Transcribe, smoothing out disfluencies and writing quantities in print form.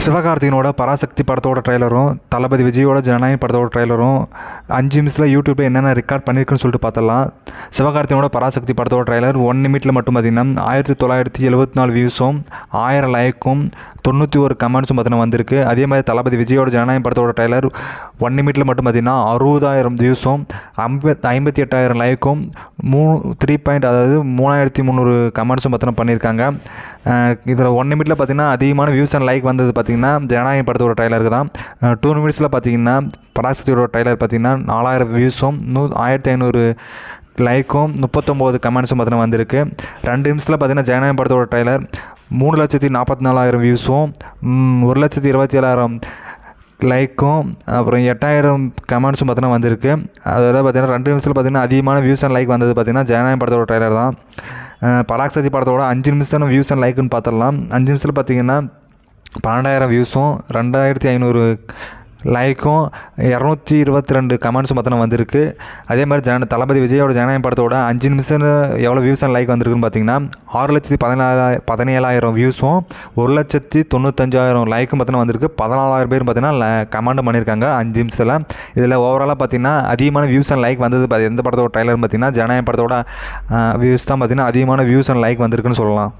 சிவகார்த்திகனோட பராசக்தி படத்தோட ட்ரெய்லரும் தளபதி விஜயோட ஜனநாயகம் படத்தோட ட்ரெய்லரும் 5 நிமிஷத்தில் யூடியூப்பில் என்னென்ன ரெக்கார்ட் பண்ணியிருக்குன்னு சொல்லிட்டு பார்த்தலாம். சிவகார்த்திகனோட பராசக்தி படத்தோட ட்ரெய்லர் 1 நிமிட்டில் மட்டும் பார்த்திங்கன்னா 1974 வியூஸும் 1000 லைக்கும் 91 கமெண்ட்ஸும் பார்த்தீங்கன்னா வந்திருக்கு. அதே மாதிரி தளபதி விஜயோட ஜனநாயகம் படத்தோட ட்ரெய்லர் 1 நிமிட்டில் மட்டும் பார்த்திங்கன்னா 60,000 வியூஸும் 58,000 லைக்கும் 3300 கமெண்ட்ஸும் பார்த்தீங்கன்னா பண்ணியிருக்காங்க. இதில் 1 நிமிட்டில் பார்த்திங்கன்னா அதிகமான வியூஸ் அண்ட் லைக் வந்தது பார்த்திங்கன்னா ஜனநாயகம் படத்தோட ட்ரெய்லருக்கு தான். 2 நிமிட்ஸில் பார்த்திங்கன்னா பராசக்தியோட ட்ரெய்லர் பார்த்திங்கன்னா 4000 வியூஸும் 1500 லைக்கும் 39 கமெண்ட்ஸும் பார்த்தீங்கன்னா வந்திருக்கு. 2 நிமிஷத்தில் பார்த்திங்கன்னா ஜனநாயகம் படத்தோட ட்ரெய்லர் 3,44,000 வியூஸும் 1,27,000 லைக்கும் அப்புறம் 8,000 கமெண்ட்ஸும் பார்த்தீங்கன்னா வந்திருக்கு. அதில் பார்த்திங்கன்னா 2 நிமிஷத்தில் பார்த்திங்கன்னா அதிகமான வியூஸ் அண்ட் லைக் வந்தது பார்த்திங்கன்னா ஜனநாயகம் படத்தோட ட்ரெய்லர் தான். பராசக்தி படத்தோட 5 நிமிஷம் வியூஸ் அண்ட் லைக்குன்னு பார்த்துடலாம். 5 நிமிஷத்தில் பார்த்திங்கன்னா 12,000 வியூஸும் 2,500 லைக்கும் 222 கமெண்ட்ஸும் பார்த்தீங்கன்னா வந்திருக்கு. அதே மாதிரி தளபதி விஜயோட ஜனநாயகம் படத்தோட 5 நிமிஷம் எவ்வளோ வியூஸ் அண்ட் லைக் வந்திருக்குன்னு பார்த்தீங்கன்னா 6,17,000 வியூஸும் 1,95,000 லைக்கும் பார்த்தீங்கன்னா வந்திருக்கு. 14,000 பேர் பார்த்தீங்கன்னா கமெண்ட் பண்ணியிருக்காங்க 5 நிமிஷத்தில். இதில் ஓவராலாக பார்த்தீங்கன்னா அதிகமான வியூஸ் அண்ட் லைக் வந்தது எந்த படத்தோட ட்ரெய்லர் பார்த்தீங்கன்னா ஜனநாயகம் படத்தோட வியூஸ் தான் பார்த்தீங்கன்னா அதிகமான வியூஸ் அண்ட் லைக் வந்திருக்குன்னு சொல்லலாம்.